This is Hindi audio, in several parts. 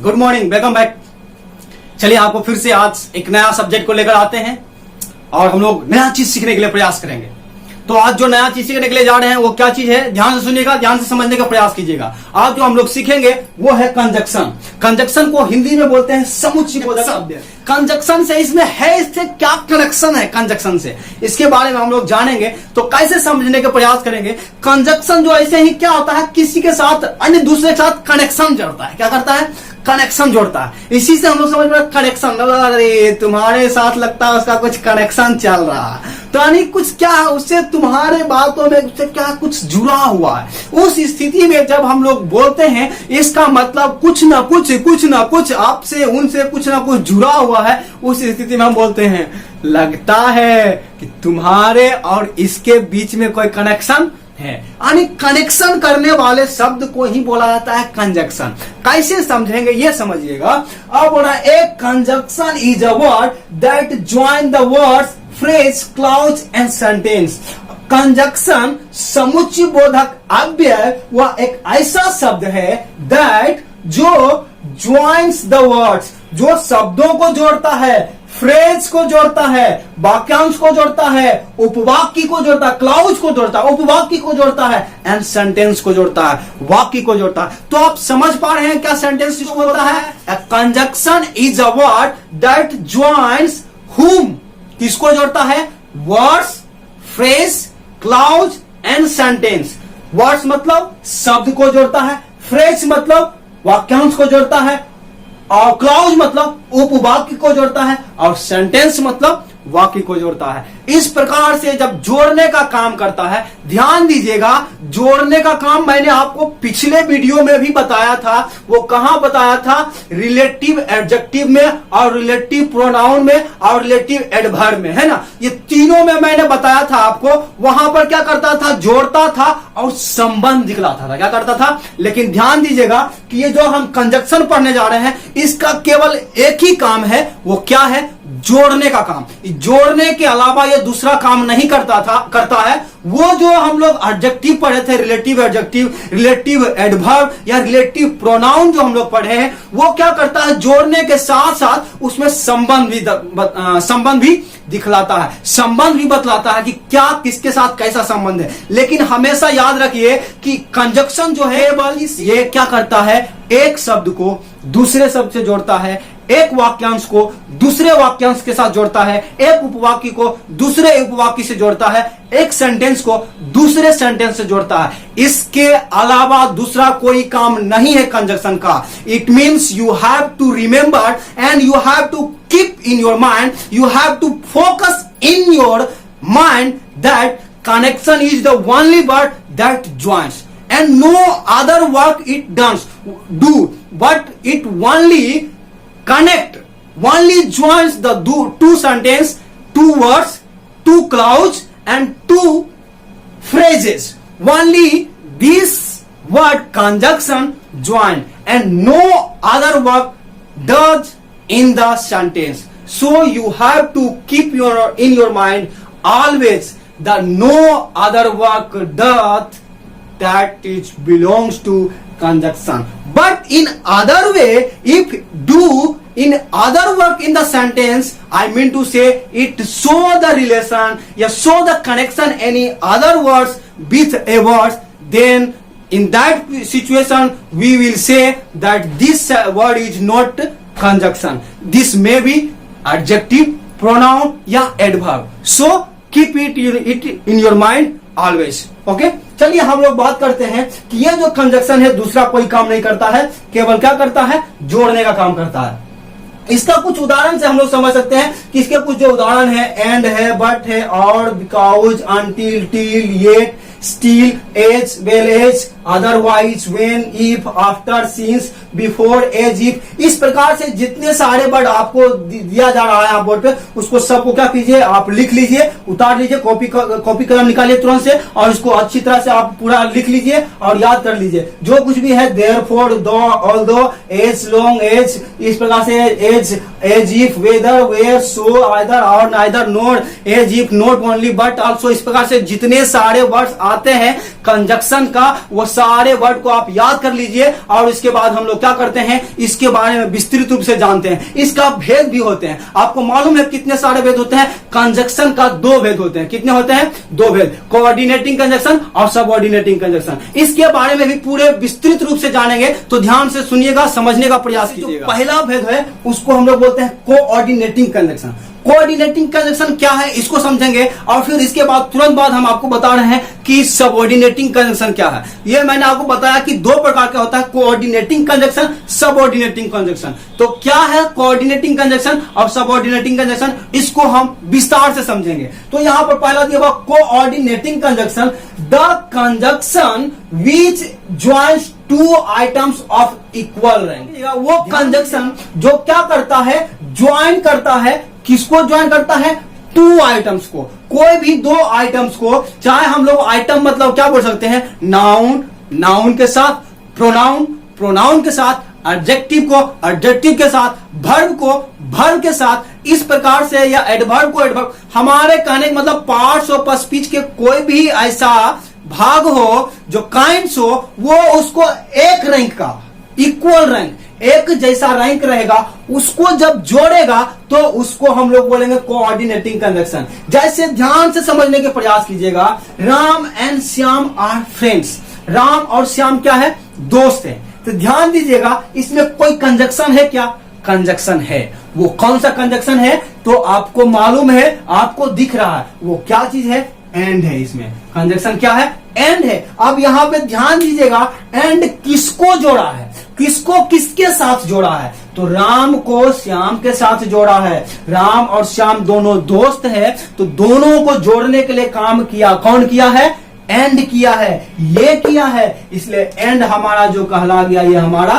Good morning, welcome back. चलिए आपको फिर से आज एक नया सब्जेक्ट को लेकर आते हैं और हम लोग नया चीज सीखने के लिए प्रयास करेंगे। तो आज जो नया चीज सीखने के लिए जा रहे हैं वो क्या चीज है, ध्यान से सुनिएगा, ध्यान से समझने का प्रयास कीजिएगा। आज जो हम लोग सीखेंगे वो है कंजक्शन। कंजक्शन को हिंदी में बोलते हैं समुच्चय बोधक शब्द। कंजक्शन से इसमें है, इससे क्या कनेक्शन है कंजक्शन से, इसके बारे में हम लोग जानेंगे। तो कैसे समझने का प्रयास करेंगे। कंजक्शन जो ऐसे ही क्या होता है, किसी के साथ अन्य दूसरे के साथ कनेक्शन जोड़ता है। क्या करता है, कनेक्शन जोड़ता है। इसी से हम लोग समझ में कनेक्शन, अरे तुम्हारे साथ लगता है उसका कुछ कनेक्शन चल रहा है, तो यानी कुछ क्या है, उससे तुम्हारे बातों में उससे क्या कुछ जुड़ा हुआ है। उस स्थिति में जब हम लोग बोलते हैं इसका मतलब कुछ ना कुछ आपसे उनसे कुछ ना कुछ जुड़ा हुआ है। उस स्थिति में हम बोलते हैं लगता है कि तुम्हारे और इसके बीच में कोई कनेक्शन है। यानी कनेक्शन करने वाले शब्द को ही बोला जाता है कंजक्शन। कैसे समझेंगे ये समझिएगा। अब बोला एक conjunction is a word that join the words phrase clause and sentence. Conjunction समुच्चय बोधक अव्यय वह एक ऐसा शब्द है दैट जो ज्वाइंस द वर्ड्स, जो शब्दों को जोड़ता है, फ्रेज को जोड़ता है, वाक्यांश को जोड़ता है, उपवाक्य को जोड़ता है, क्लाउज को जोड़ता है, उपवाक्य को जोड़ता है, एंड सेंटेंस को जोड़ता है, वाक्य को जोड़ता है। तो आप समझ पा रहे हैं क्या सेंटेंस किसको बोलता है। A conjunction is a word that joins whom, किसको जोड़ता है, words, phrase, clause and sentence. Words मतलब शब्द को जोड़ता है, फ्रेज मतलब वाक्यांश को जोड़ता है, और क्लाउज मतलब उपवाक्य को जोड़ता है, और सेंटेंस मतलब वाक्य को जोड़ता है। इस प्रकार से जब जोड़ने का काम करता है, ध्यान दीजिएगा, जोड़ने का काम मैंने आपको पिछले वीडियो में भी बताया था। वो कहां बताया था, रिलेटिव एडजेक्टिव में और रिलेटिव प्रोनाउन में और रिलेटिव एडवर्ब में, है ना। ये तीनों में मैंने बताया था आपको। वहां पर क्या करता था, जोड़ता था और संबंध दिखलाता था। क्या करता था, लेकिन ध्यान दीजिएगा कि ये जो हम कंजक्शन पढ़ने जा रहे हैं इसका केवल एक ही काम है, वो क्या है, जोड़ने का काम। जोड़ने के अलावा ये दूसरा काम नहीं करता है। वो जो हम लोग एडजेक्टिव पढ़े थे, रिलेटिव एडजेक्टिव, रिलेटिव एडवर्ब या रिलेटिव प्रोनाउन जो हम लोग पढ़े हैं, वो क्या करता है, जोड़ने के साथ साथ उसमें संबंध भी दिखलाता है, संबंध भी बतलाता है कि क्या किसके साथ कैसा संबंध है। लेकिन हमेशा याद रखिए कि कंजक्शन जो है ये क्या करता है, एक शब्द को दूसरे शब्द से जोड़ता है, एक वाक्यांश को दूसरे वाक्यांश के साथ जोड़ता है, एक उपवाक्य को दूसरे उपवाक्य से जोड़ता है, एक सेंटेंस को दूसरे सेंटेंस से जोड़ता है। इसके अलावा दूसरा कोई काम नहीं है कंजक्शन का। It means you have to remember and you have to keep in your mind, you have to focus in your mind that connection is the only word that joins and no other work it does do, but it only connect, only joins the two sentence, two words, two clause and two phrases. Only this word conjunction join and no other work does in the sentence. So you have to keep in your mind always the no other work doth, that it belongs to conjunction. But in other way, if do in other work in the sentence, I mean to say it show the relation, yeah, show the connection any other words with a word, then in that situation we will say that this word is not conjunction. This may be adjective, pronoun या adverb. So keep it in your mind always. Okay? चलिए हम लोग बात करते हैं कि ये जो कंजक्शन है दूसरा कोई काम नहीं करता है, केवल क्या करता है, जोड़ने का काम करता है। इसका कुछ उदाहरण से हम लोग समझ सकते हैं कि इसके कुछ जो उदाहरण है, एंड है, बट है, और, because, until, till, yet, still, as, well as, otherwise, when, if, after, since, before, as, if. इस प्रकार से जितने सारे वर्ड आपको दिया जा रहा है आप बोर्ड पे, उसको सबको क्या कीजिए, आप लिख लीजिए, उतार लीजिए, कॉपी कलम निकालिए तुरंत से और इसको अच्छी तरह से आप पूरा लिख लीजिए और याद कर लीजिए। जो कुछ भी है, देयरफॉर, दो, ऑल्दो, एज, लॉन्ग, एज, इस प्रकार से as, if, whether, where, so, either, or, neither, nor, as, if, not only, but also. इस प्रकार से जितने सारे वर्ड्स आते हैं कंजक्शन का, वो सारे वर्ड को आप याद कर लीजिए और इसके बाद हम लोग क्या करते हैं, इसके बारे में विस्तृत रूप से जानते हैं। इसका भेद भी होते हैं। आपको मालूम है कितने सारे भेद होते हैं? कंजक्शन का 2 भेद होते हैं। कितने होते हैं? 2 भेद, कोऑर्डिनेटिंग कंजक्शन और सबऑर्डिनेटिंग कंजक्शन। इसके बारे में भी पूरे विस्तृत रूप से जानेंगे, तो ध्यान से सुनिएगा, समझने का प्रयास कीजिएगा। पहला भेद है उसको हम लोग बोलते हैं कोऑर्डिनेटिंग कंजक्शन। कोऑर्डिनेटिंग कंजक्शन क्या है इसको समझेंगे, और फिर इसके बाद तुरंत बाद हम आपको बता रहे हैं कि सबऑर्डिनेटिंग कंजक्शन क्या है। ये मैंने आपको बताया कि 2 प्रकार का होता है, कोऑर्डिनेटिंग कंजक्शन, सबऑर्डिनेटिंग कंजक्शन। तो क्या है कोऑर्डिनेटिंग कंजक्शन और सबऑर्डिनेटिंग कंजक्शन, इसको हम विस्तार से समझेंगे। तो यहां पर पहला दिया हुआ coordinating conjunction, the conjunction which joins 2 items of equal rank. वो कंजक्शन जो क्या करता है, ज्वाइन करता है। किसको ज्वाइन करता है? 2 आइटम्स को, कोई भी 2 आइटम्स को। चाहे हम लोग आइटम मतलब क्या बोल सकते हैं, नाउन, नाउन के साथ प्रोनाउन, प्रोनाउन के साथ एडजेक्टिव को, एडजेक्टिव के साथ वर्ब को, वर्ब के साथ, इस प्रकार से, या एडवर्ब को एडवर्ब। हमारे कहने का मतलब पार्ट्स ऑफ स्पीच के कोई भी ऐसा भाग हो जो काइंड्स हो, वो उसको एक रैंक का, इक्वल रैंक, एक जैसा रैंक रहेगा, उसको जब जोड़ेगा तो उसको हम लोग बोलेंगे कोऑर्डिनेटिंग कंजक्शन। जैसे ध्यान से समझने के प्रयास कीजिएगा, Ram and Shyam are friends. Ram और श्याम क्या है? दोस्त है। तो ध्यान दीजिएगा, इसमें कोई कंजक्शन है क्या? कंजक्शन है। वो कौन सा कंजक्शन है? तो आपको मालूम है, आपको दिख रहा है, वो क्या चीज है? एंड है। इसमें कंजक्शन क्या है? एंड है। अब यहां पे ध्यान दीजिएगा, एंड किसको जोड़ा है, किसको किसके साथ जोड़ा है? तो राम को श्याम के साथ जोड़ा है। राम और श्याम दोनों दोस्त है, तो दोनों को जोड़ने के लिए काम किया। कौन किया है? एंड किया है, ये किया है। इसलिए एंड हमारा जो कहला गया, ये हमारा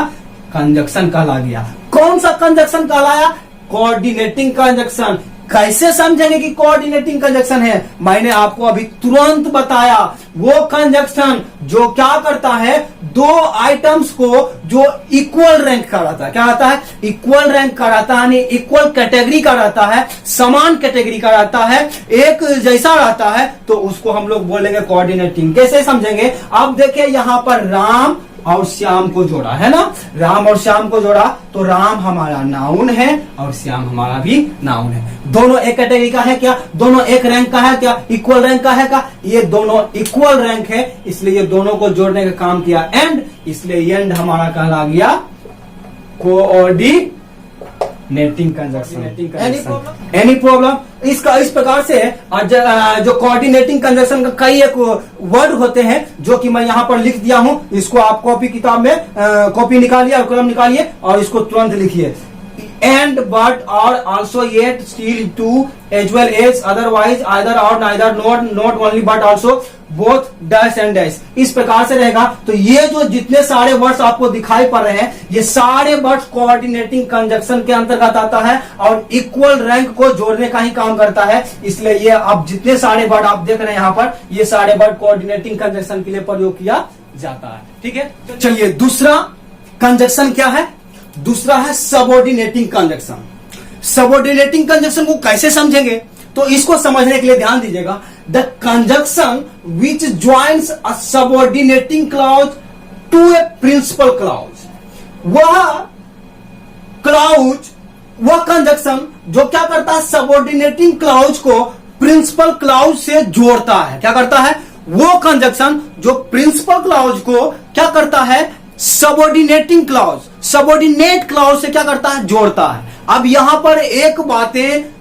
कंजक्शन कहला गया। कौन सा कंजक्शन कहलाया? Coordinating conjunction. कैसे समझेंगे कि कोऑर्डिनेटिंग कंजक्शन है? मैंने आपको अभी तुरंत बताया, वो कंजक्शन जो क्या करता है, 2 आइटम्स को जो इक्वल रैंक का रहता है। क्या रहता है? इक्वल रैंक का रहता है, यानी इक्वल कैटेगरी का रहता है, समान कैटेगरी का रहता है, एक जैसा रहता है, तो उसको हम लोग बोलेंगे कोऑर्डिनेटिंग। कैसे समझेंगे? अब देखिए यहां पर राम और श्याम को जोड़ा है ना, राम और श्याम को जोड़ा, तो राम हमारा नाउन है और श्याम हमारा भी नाउन है। दोनों एक कैटेगरी का है क्या? दोनों एक रैंक का है क्या? इक्वल रैंक का है क्या? ये दोनों इक्वल रैंक है, इसलिए ये दोनों को जोड़ने का काम किया एंड, इसलिए एंड हमारा कहला गया कोऑर्डिनेटिंग कंजक्शन। Any problem? इसका इस प्रकार से जो कोऑर्डिनेटिंग कंजक्शन का कई एक वर्ड होते हैं, जो कि मैं यहां पर लिख दिया हूं। इसको आप कॉपी किताब में कॉपी निकालिए और कलम निकालिए और इसको तुरंत लिखिए। And but or also yet still too as well as otherwise either or neither not only but also both dash and dash, इस प्रकार से रहेगा। तो ये जो जितने सारे वर्ड्स आपको दिखाई पड़ रहे हैं, ये सारे वर्ड्स कोऑर्डिनेटिंग कंजक्शन के अंतर्गत आता है और इक्वल रैंक को जोड़ने का ही काम करता है। इसलिए ये अब जितने सारे वर्ड आप देख रहे हैं यहाँ पर, ये सारे वर्ड कोऑर्डिनेटिंग कंजक्शन के लिए प्रयोग किया जाता है। ठीक है, चलिए दूसरा कंजक्शन क्या है? दूसरा है सबऑर्डिनेटिंग कंजक्शन। सबऑर्डिनेटिंग कंजक्शन को कैसे समझेंगे? तो इसको समझने के लिए ध्यान दीजिएगा, the conjunction which joins a subordinating clause to a principal clause. वह कंजक्शन जो क्या करता है, सबऑर्डिनेटिंग क्लॉज को प्रिंसिपल क्लॉज से जोड़ता है। क्या करता है? वो कंजक्शन जो प्रिंसिपल क्लॉज को क्या करता है, सबऑर्डिनेटिंग क्लॉज, सबऑर्डिनेट क्लॉज से क्या करता है, जोड़ता है। अब यहां पर एक बातें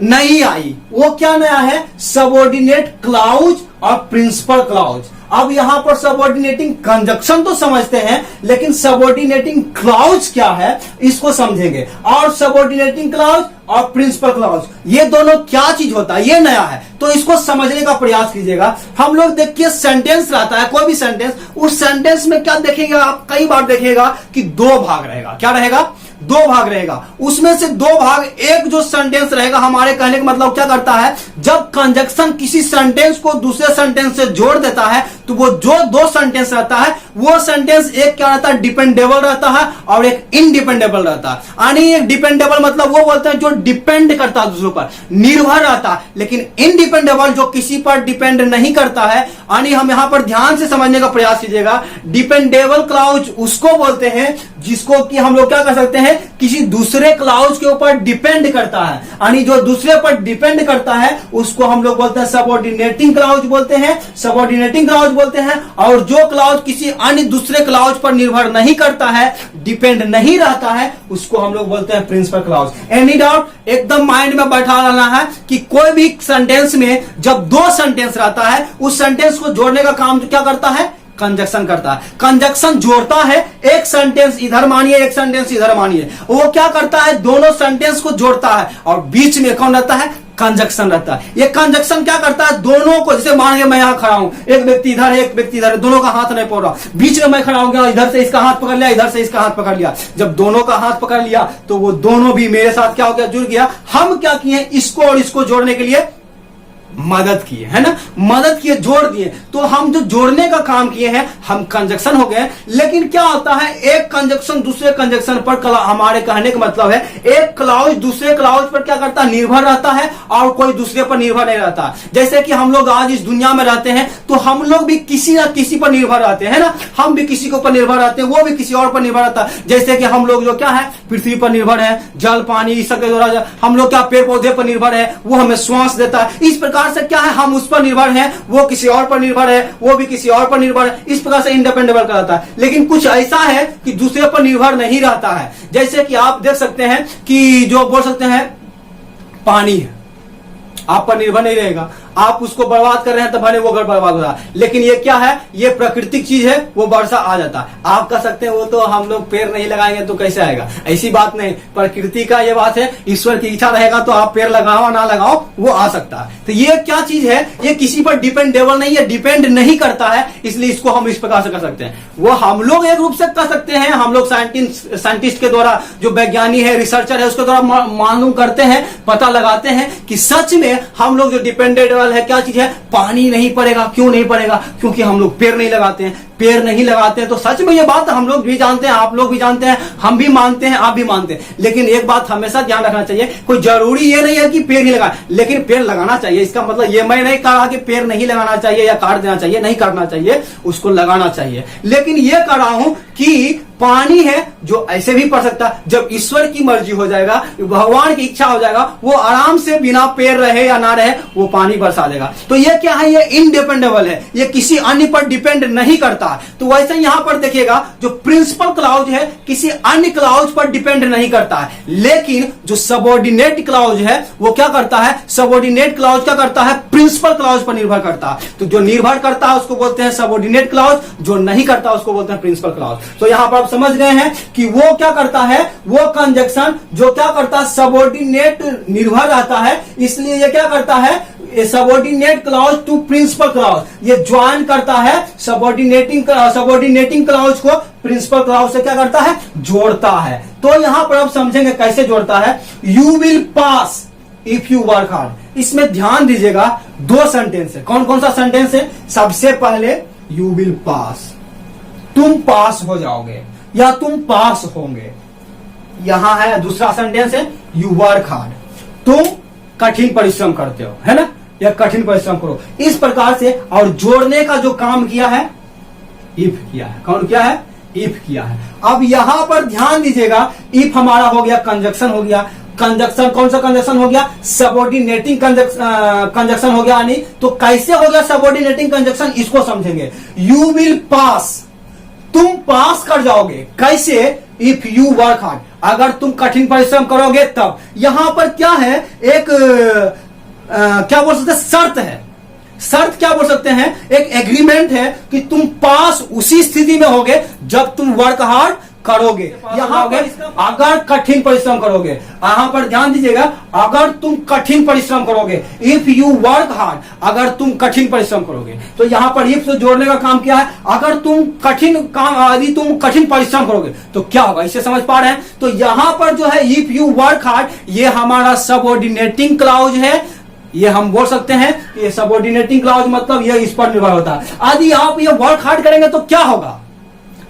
नई आई, वो क्या नया है? सबऑर्डिनेट क्लॉज और प्रिंसिपल क्लॉज। अब यहां पर सबऑर्डिनेटिंग कंजक्शन तो समझते हैं, लेकिन सबऑर्डिनेटिंग क्लॉज क्या है इसको समझेंगे। और सबऑर्डिनेटिंग क्लॉज और प्रिंसिपल क्लॉज, ये दोनों क्या चीज होता है, ये नया है, तो इसको समझने का प्रयास कीजिएगा। हम लोग देखिए सेंटेंस रहता है, कोई भी सेंटेंस, उस सेंटेंस में क्या देखेंगे आप, कई बार देखेगा कि 2 भाग रहेगा। क्या रहेगा? दो भाग रहेगा, उसमें से दो भाग एक जो सेंटेंस रहेगा, हमारे कहने का मतलब क्या करता है, जब कंजक्शन किसी सेंटेंस को दूसरे सेंटेंस से जोड़ देता है तो वो जो दो सेंटेंस रहता है वो सेंटेंस एक क्या रहता है, डिपेंडेबल रहता है और एक इनडिपेंडेबल रहता है। यानी एक डिपेंडेबल मतलब वो बोलते हैं जो डिपेंड करता है दूसरों पर, निर्भर रहता है, लेकिन इनडिपेंडेबल जो किसी पर डिपेंड नहीं करता है। यानी हम यहां पर ध्यान से समझने का प्रयास कीजिएगा, डिपेंडेबल क्लाउज उसको बोलते हैं जिसको कि हम लोग क्या कर सकते हैं, किसी दूसरे क्लाउज के ऊपर डिपेंड करता है। यानी जो दूसरे पर डिपेंड करता है उसको हम लोग बोलते हैं सबऑर्डिनेटिंग क्लाउज बोलते हैं, सबऑर्डिनेटिंग क्लाउज बोलते हैं। और जो क्लाउज किसी अन्य दूसरे क्लाउज पर निर्भर नहीं करता है, डिपेंड नहीं रहता है, उसको हम लोग बोलते हैं प्रिंसिपल क्लाउज। Any doubt? एकदम माइंड में बैठा रहना है कि कोई भी सेंटेंस में जब दो सेंटेंस रहता है, उस सेंटेंस को जोड़ने का काम क्या करता है, कंजक्शन करता है। कंजक्शन जोड़ता है, एक सेंटेंस इधर मानिए एक सेंटेंस इधर मानिए, वो क्या करता है, दोनों सेंटेंस को जोड़ता है और बीच में कौन रहता है, कंजक्शन रहता है। ये कंजक्शन क्या करता है, दोनों को, जैसे मान लीजिए मैं यहां खड़ा हूं, एक व्यक्ति इधर है एक व्यक्ति इधर है, दोनों का हाथ नहीं पकड़ रहा, बीच में मैं खड़ा हो गया, इधर से इसका हाथ पकड़ लिया इधर से इसका हाथ पकड़ लिया। जब दोनों का हाथ पकड़ लिया तो वो दोनों भी मेरे साथ क्या हो गया, जुड़ गया। हम क्या किए, इसको और इसको जोड़ने के लिए मदद किए, है ना, मदद किए, जोड़ दिए। तो हम जो जोड़ने का काम किए हैं हम कंजक्शन हो गए। लेकिन क्या होता है, एक कंजक्शन दूसरे कंजक्शन पर, हमारे कहने का मतलब है एक क्लाउज दूसरे क्लाउज पर क्या करता है, निर्भर रहता है और कोई दूसरे पर निर्भर नहीं रहता। जैसे कि हम लोग आज इस दुनिया में रहते हैं तो हम लोग भी किसी ना किसी पर निर्भर रहते हैं ना, हम भी किसी के ऊपर निर्भर रहते हैं, वो भी किसी और पर निर्भर रहता है। जैसे कि हम लोग जो क्या है, पृथ्वी पर निर्भर है, जल पानी इस सब के द्वारा हम लोग क्या पेड़ पौधे पर निर्भर है, वो हमें श्वास देता है। इस प्रकार से क्या है, हम उस पर निर्भर हैं, वो किसी और पर निर्भर है, वो भी किसी और पर निर्भर है। इस प्रकार से इंडिपेंडेबल कहता है। लेकिन कुछ ऐसा है कि दूसरे पर निर्भर नहीं रहता है। जैसे कि आप देख सकते हैं कि जो बोल सकते हैं पानी है, आप पर निर्भर नहीं रहेगा, आप उसको बर्बाद कर रहे हैं तो भले वो घर बर्बाद हो रहा है। लेकिन ये क्या है, ये प्राकृतिक चीज है, वो वर्षा आ जाता है। आप कह सकते हैं वो तो हम लोग पेड़ नहीं लगाएंगे तो कैसे आएगा, ऐसी बात नहीं, प्रकृति का ये बात है, ईश्वर की इच्छा रहेगा तो आप पेड़ लगाओ ना लगाओ वो आ सकता है। तो ये क्या चीज है, ये किसी पर डिपेंडेबल नहीं है, डिपेंड नहीं करता है, इसलिए इसको हम इस प्रकार से कर सकते हैं। वो हम लोग एक रूप से कर सकते हैं, हम लोग साइंटिस्ट के द्वारा, जो वैज्ञानिक है, रिसर्चर है, उसके द्वारा मालूम करते हैं, पता लगाते हैं कि सच में हम लोग जो डिपेंडेबल है, क्या चीज है, पानी नहीं पड़ेगा। क्यों नहीं पड़ेगा, क्योंकि हम लोग पेड़ नहीं लगाते हैं। पेड़ नहीं लगाते हैं तो सच में ये बात हम लोग भी जानते हैं, आप लोग भी जानते हैं, हम भी मानते हैं, आप भी मानते हैं। लेकिन एक बात हमेशा ध्यान रखना चाहिए, कोई जरूरी ये नहीं है कि पेड़ ही लगाए, लेकिन पेड़ लगाना चाहिए। इसका मतलब ये मैं नहीं कहा कि पेड़ नहीं लगाना चाहिए या काट देना चाहिए, नहीं काटना चाहिए, उसको लगाना चाहिए। लेकिन ये कह रहा हूं कि पानी है जो ऐसे भी पड़ सकता है, जब ईश्वर की मर्जी हो जाएगा, भगवान की इच्छा हो जाएगा, वो आराम से बिना पेड़ रहे या ना रहे वो पानी बरसा देगा। तो ये क्या है, ये इनडिपेंडेबल है, ये किसी अन्य पर डिपेंड नहीं करता। तो वैसे यहां पर देखिएगा, जो प्रिंसिपल क्लाउज है किसी अन्य क्लाउज पर डिपेंड नहीं करता है, लेकिन जो सबऑर्डिनेट क्लाउज है वो क्या करता है, सबऑर्डिनेट क्लाउज क्या करता है, प्रिंसिपल क्लाउज पर निर्भर करता है। तो जो निर्भर करता है उसको बोलते हैं सबऑर्डिनेट क्लाउज, जो नहीं करता उसको बोलते हैं प्रिंसिपल क्लाउज। तो यहां पर आप समझ गए हैं कि वो क्या करता है, वो कंजक्शन जो क्या करता है, सबऑर्डिनेट निर्भर रहता है, इसलिए ये क्या करता है, subordinate clause to principal clause, ये ज्वाइन करता है सबऑर्डिनेटिंग क्लाउज को प्रिंसिपल क्लाउज से क्या करता है, जोड़ता है। तो यहां पर आप समझेंगे कैसे जोड़ता है, you will pass if you work hard. इसमें ध्यान दीजिएगा, दो सेंटेंस है। कौन कौन सा सेंटेंस है, सबसे पहले यू विल पास, तुम पास हो जाओगे या तुम पास होंगे। यहां है दूसरा सेंटेंस है, यू वर्क हार्ड, तुम कठिन परिश्रम करते हो, है ना, या कठिन परिश्रम करो। इस प्रकार से, और जोड़ने का जो काम किया है, इफ किया है। कौन किया है, इफ किया है। अब यहां पर ध्यान दीजिएगा, इफ हमारा हो गया कंजक्शन हो गया। कंजक्शन कौन सा कंजक्शन हो गया, सबऑर्डिनेटिंग कंजक्शन हो गया। यानी तो कैसे हो गया सबऑर्डिनेटिंग कंजक्शन, इसको समझेंगे। यू विल पास, तुम पास कर जाओगे, कैसे, इफ यू वर्क हार्ड, अगर तुम कठिन परिश्रम करोगे तब। यहां पर क्या है, एक क्या बोल सकते हैं, शर्त है। शर्त क्या बोल सकते हैं, एक एग्रीमेंट है कि तुम पास उसी स्थिति में होगे जब तुम वर्क हार्ड करोगे। यहाँ पर अगर कठिन परिश्रम करोगे, यहाँ पर ध्यान दीजिएगा, अगर तुम कठिन परिश्रम करोगे, इफ यू वर्क हार्ड, अगर तुम कठिन परिश्रम करोगे, तो यहाँ पर इफ से जोड़ने का काम क्या है, अगर तुम कठिन काम, यदि तुम कठिन परिश्रम करोगे तो क्या होगा, इसे समझ पा रहे हैं। तो यहाँ पर जो है इफ यू वर्क हार्ड, ये हमारा सबऑर्डिनेटिंग क्लॉज है, ये हम बोल सकते हैं ये सबऑर्डिनेटिंग क्लॉज, मतलब ये इस पर निर्भर होता है। यदि आप ये वर्क हार्ड करेंगे तो क्या होगा,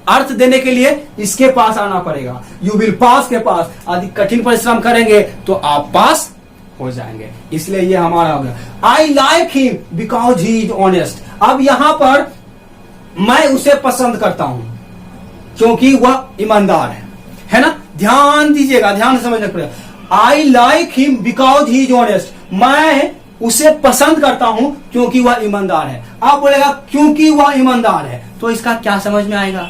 अर्थ देने के लिए इसके पास आना पड़ेगा, यू विल पास के पास। यदि कठिन परिश्रम करेंगे तो आप पास हो जाएंगे, इसलिए ये हमारा हो गया। I like him because he is honest. अब यहां पर मैं उसे पसंद करता हूं क्योंकि वह ईमानदार है ना। ध्यान दीजिएगा, ध्यान से समझना पड़ेगा। I like him because he is honest, मैं उसे पसंद करता हूं क्योंकि वह ईमानदार है। आप बोलेगा क्योंकि वह ईमानदार है, तो इसका क्या समझ में आएगा,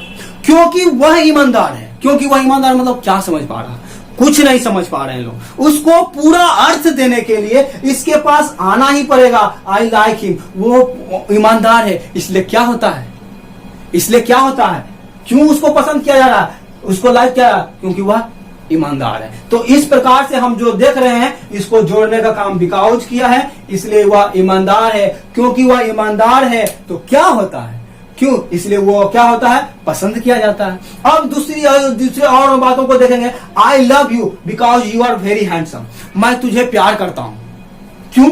क्योंकि वह ईमानदार है, क्योंकि वह ईमानदार मतलब क्या समझ पा रहा, कुछ नहीं समझ पा रहे हैं लोग। उसको पूरा अर्थ देने के लिए इसके पास आना ही पड़ेगा। आई लाइक हिम, वो ईमानदार है, इसलिए क्या होता है, इसलिए क्या होता है, क्यों उसको पसंद किया जा रहा है, उसको लाइक किया, क्योंकि वह ईमानदार है। तो इस प्रकार से हम जो देख रहे हैं, इसको जोड़ने का काम बिकॉज किया है, इसलिए वह ईमानदार है। क्योंकि वह ईमानदार है तो क्या होता है, क्यों, इसलिए वो क्या होता है, पसंद किया जाता है। अब दूसरी और बातों को देखेंगे। I love you because you are very handsome, मैं तुझे प्यार करता हूं, क्यों,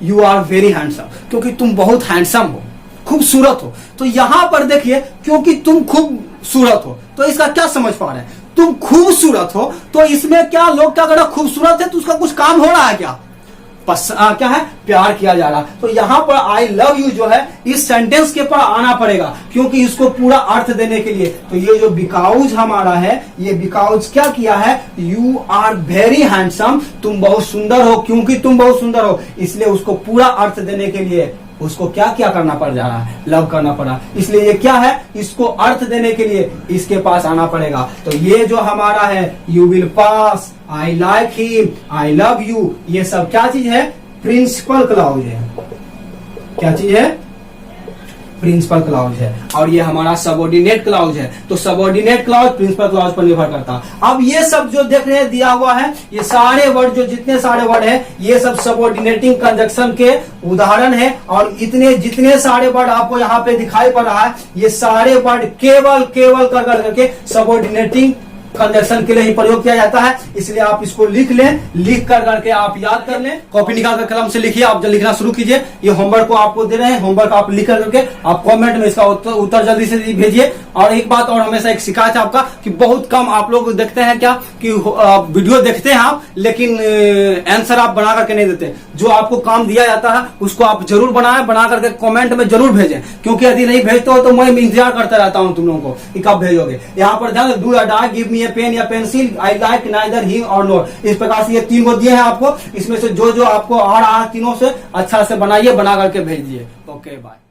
यू आर वेरी हैंडसम, क्योंकि तुम बहुत हैंडसम हो, खूबसूरत हो। तो यहां पर देखिए, क्योंकि तुम खूबसूरत हो, तो इसका क्या समझ पा रहे हैं, तुम खूबसूरत हो, तो इसमें क्या लोग क्या कर रहे हैं, खूबसूरत है तो उसका कुछ काम हो रहा है क्या, क्या है, प्यार किया जा रहा। तो यहां पर आई लव यू जो है इस सेंटेंस के पर आना पड़ेगा, क्योंकि इसको पूरा अर्थ देने के लिए। तो ये जो बिकॉज हमारा है, ये बिकॉज क्या किया है, यू आर वेरी हैंडसम, तुम बहुत सुंदर हो, क्योंकि तुम बहुत सुंदर हो, इसलिए उसको पूरा अर्थ देने के लिए उसको क्या क्या करना पड़ जा रहा है, लव करना पड़ा। इसलिए ये क्या है, इसको अर्थ देने के लिए इसके पास आना पड़ेगा। तो ये जो हमारा है, you will pass, I like him, I love you, ये सब क्या चीज है, प्रिंसिपल क्लॉज है। क्या चीज है, प्रिंसिपल क्लॉज है। और ये हमारा सबऑर्डिनेट क्लॉज है। तो सबऑर्डिनेट क्लॉज प्रिंसिपल क्लॉज पर निर्भर करता है। अब ये सब जो देख रहे हैं दिया हुआ है, ये सारे वर्ड, जो जितने सारे वर्ड है, ये सब सबऑर्डिनेटिंग कंजक्शन के उदाहरण है। और इतने जितने सारे वर्ड आपको यहाँ पे दिखाई पड़ रहा है, ये सारे वर्ड केवल कर करके सबऑर्डिनेटिंग कंजक्शन के लिए ही प्रयोग किया जाता है। इसलिए आप इसको लिख लें, लिख कर करके आप याद कर लें, कॉपी निकाल कर कलम से लिखिए, आप लिखना शुरू कीजिए। ये होमवर्क को आपको दे रहे हैं, होमवर्क आप लिख कर करके आप कमेंट में इसका उत्तर जल्दी से भेजिए। और एक बात और हमेशा एक शिकायत है आपका कि बहुत कम आप लोग देखते हैं क्या कि वीडियो देखते हैं आप, लेकिन आंसर आप बना करके नहीं देते। जो आपको काम दिया जाता है उसको आप जरूर बनाएं, बना करके कमेंट में जरूर भेजें, क्योंकि यदि नहीं भेजते हो तो मैं इंतजार करता रहता हूं तुम लोगों को कि कब भेजोगे। यहाँ पर ध्यान, डू या डाई, गिव मी ए पेन या pencil, I like neither him और नॉट। इस प्रकार से ये तीन को दिए हैं आपको, इसमें से जो जो आपको आ रहा है तीनों से अच्छा से बनाइए, बना करके भेज दिए। Okay bye.